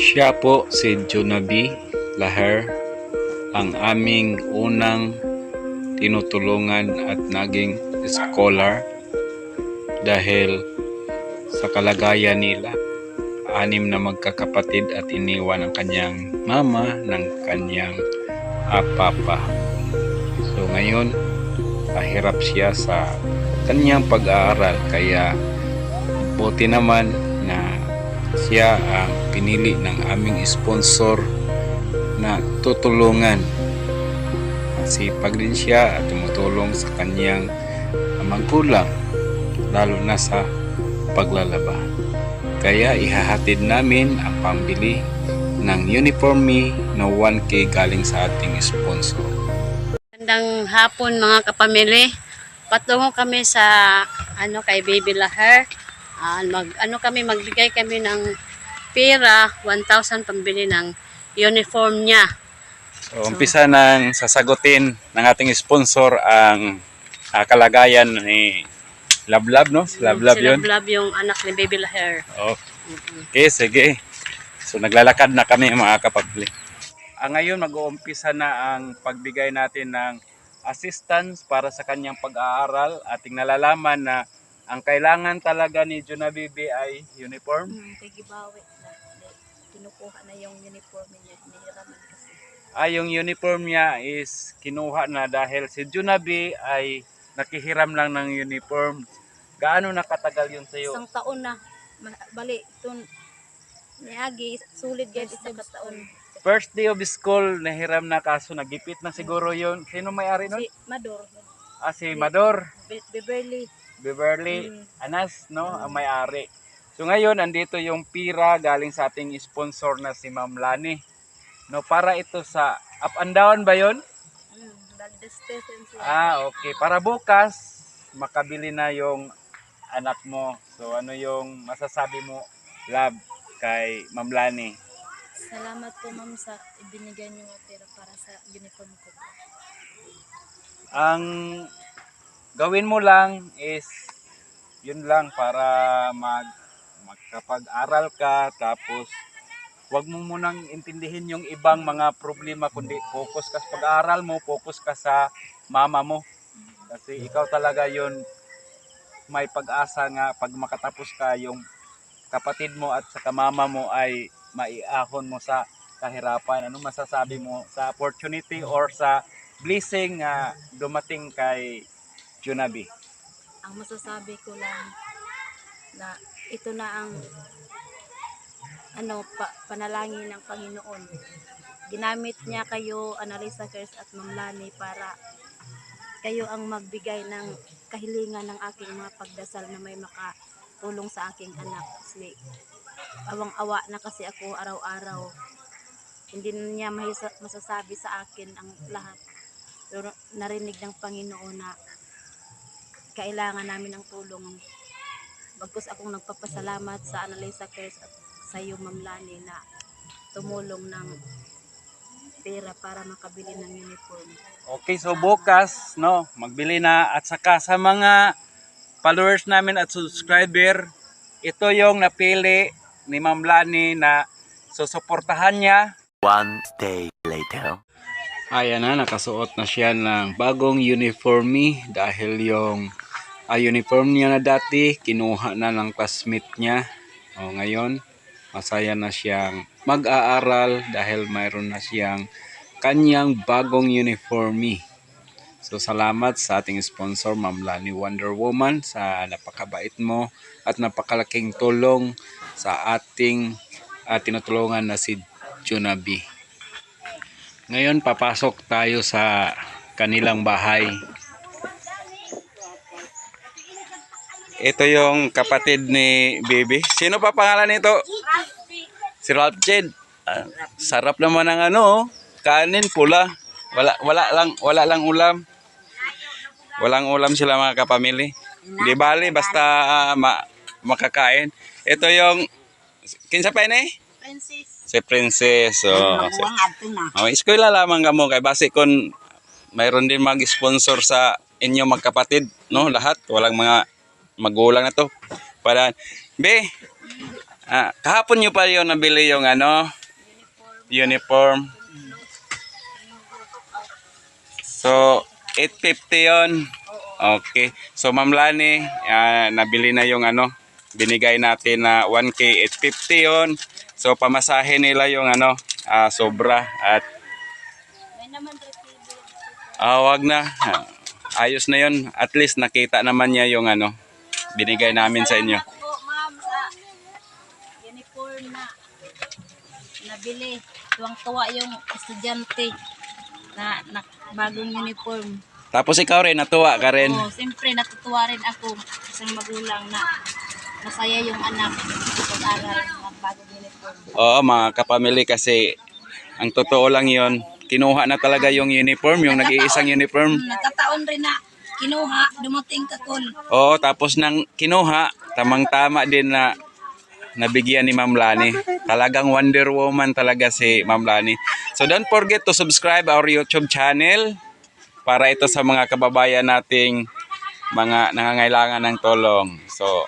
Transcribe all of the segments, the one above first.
Siya po si Jonaby Laher, ang aming unang tinutulungan at naging scholar dahil sa kalagayan nila, 6 na magkakapatid at iniwan ang kanyang mama ng kanyang papa. So ngayon, pahirap siya sa kanyang pag-aaral, kaya buti naman na siya ang pinili ng aming sponsor na tutulungan. Masipag din siya at tumutulong sa kanyang magulang, lalo na sa paglalaba. Kaya ihahatid namin ang pambili ng uniform na 1K galing sa ating sponsor. Magandang hapon mga kapamilya. Patungo kami sa kay Baby Laher. Magbigay kami ng pera 1,000 pambili ng uniform niya. So, umpisa nang sasagutin ng ating sponsor ang kalagayan ni Lablab, no? Si Lablab Si yun. Lablab yung anak ni Baby Laher. Okay, sige. So, naglalakad na kami mga kapabli. Ngayon, mag-uumpisa na ang pagbigay natin ng assistance para sa kanyang pag-aaral. Ating nalalaman na ang kailangan talaga ni Jonaby ay uniform. Kay gibawi na kinukuha na yung uniform niya, nihiraman kasi. Yung uniform niya is kinuha na dahil si Jonaby ay nakihiram lang ng uniform. Gaano nakatagal yun sa iyo? Isang taon na. Bali, ito niagi, sulit guys, isang taon. First day of school, nahiram na, kaso nagipit na siguro yun. Sino may-ari nun? Si Mador. Si Mador. Beverly. Anas, no? Ang may-ari. So ngayon, andito yung pira galing sa ating sponsor na si Ma'am Lani. No, para ito sa up and down ba yun? Okay. Para bukas, makabili na yung anak mo. So ano yung masasabi mo, Lab, kay Ma'am Lani? Salamat po ma'am sa ibinigay niyo ng pera para sa uniform ko. Ang gawin mo lang is yun lang, para magkapag-aral ka, tapos wag mo munang intindihin yung ibang mga problema, kundi focus ka sa pag-aaral mo, focus ka sa mama mo. Kasi ikaw talaga yun, may pag-asa nga pag makatapos ka, yung kapatid mo at saka mama mo ay maiahon mo sa kahirapan. Ano masasabi mo sa opportunity or sa blessing nga dumating kay Jonaby? Ang masasabi ko lang na ito na ang panalangin ng Panginoon. Ginamit niya kayo, Analisa Kers at Ma'am Lani, para kayo ang magbigay ng kahilingan ng aking mga pagdasal na may makatulong sa aking anak. Kasi awang-awa na kasi ako araw-araw. Hindi niya masasabi sa akin ang lahat. Pero narinig ng Panginoon na kailangan namin ng tulong. Bagkus akong nagpapasalamat sa Analisa Kers at sa iyo, Ma'am Lani, na tumulong ng pera para makabili ng uniform. Okay, so bukas, no, magbili na, at saka sa mga followers namin at subscriber, ito yung napili ni Ma'am Lani na susuportahan niya. One day later. Ayan na, nakasuot na siya ng bagong uniform dahil yung uniform niya na dati, kinuha na ng classmate niya. Ngayon, masaya na siyang mag-aaral dahil mayroon na siyang kanyang bagong uniform. So salamat sa ating sponsor, Ma'am Lani Wonder Woman, sa napakabait mo at napakalaking tulong sa ating tinutulungan na si Jonaby. Ngayon, papasok tayo sa kanilang bahay. Ito yung kapatid ni Baby. Sino pa pangalan nito? Si Ralph Jed. Sarap naman ng kanin pula. Wala lang ulam. Walang ulam sila mga kapamilya. Di bali basta makakain. Ito yung kinsa pa ini? Princess. Si Princess. Eskwela lamang kamo kay base kon mayroon din mag-sponsor sa inyo magkapatid, no? Lahat walang mga magulang na to. Para be Kahapon nyo pa yun nabili yung uniform. So, 850 yon. Okay. So, Ma'am Lani, nabili na yung binigay natin na 1K, 850 yon. So, pamasahe nila yung sobra. At, wag na. Ayos na yon. At least nakita naman niya yung binigay namin sa inyo. Salamat po, ma'am, sa uniform na nabili. Tuwang-tuwa yung estudyante na bagong uniform. Tapos ikaw rin, natuwa ka rin. Oo, siyempre natutuwa rin ako isang magulang na masaya yung anak pag-aral ng bagong uniform. Oo, mga kapamilya, kasi ang totoo lang yon, kinuha na talaga yung uniform, yung nag-iisang uniform. Nagkataon rin na kinuha, dumating kakul. Oo, tapos nang kinuha, tamang-tama din na nabigyan ni Ma'am Lani. Talagang Wonder Woman talaga si Ma'am Lani. So don't forget to subscribe our YouTube channel para ito sa mga kababayan nating mga nangangailangan ng tulong. So,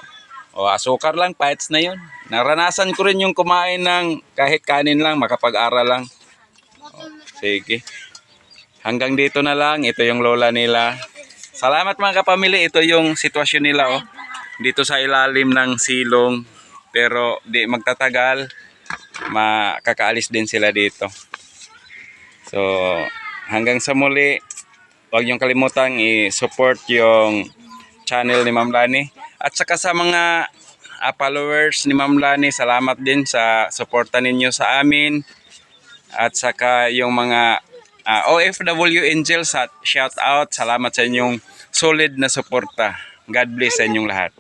asukar lang, paits na yun. Naranasan ko rin yung kumain ng kahit kanin lang, makapag-aral lang. Sige. Hanggang dito na lang. Ito yung lola nila. Salamat mga kapamilya. Ito yung sitwasyon nila. Dito sa ilalim ng silong. Pero di magtatagal. Makakaalis din sila dito. So, hanggang sa muli. Huwag niyong kalimutang i-support yung channel ni Ma'am Lani. At saka sa mga followers ni Ma'am Lani, salamat din sa suporta ninyo sa amin. At saka yung mga OFW Angels, shout out. Salamat sa inyong solid na suporta. God bless sa inyong lahat.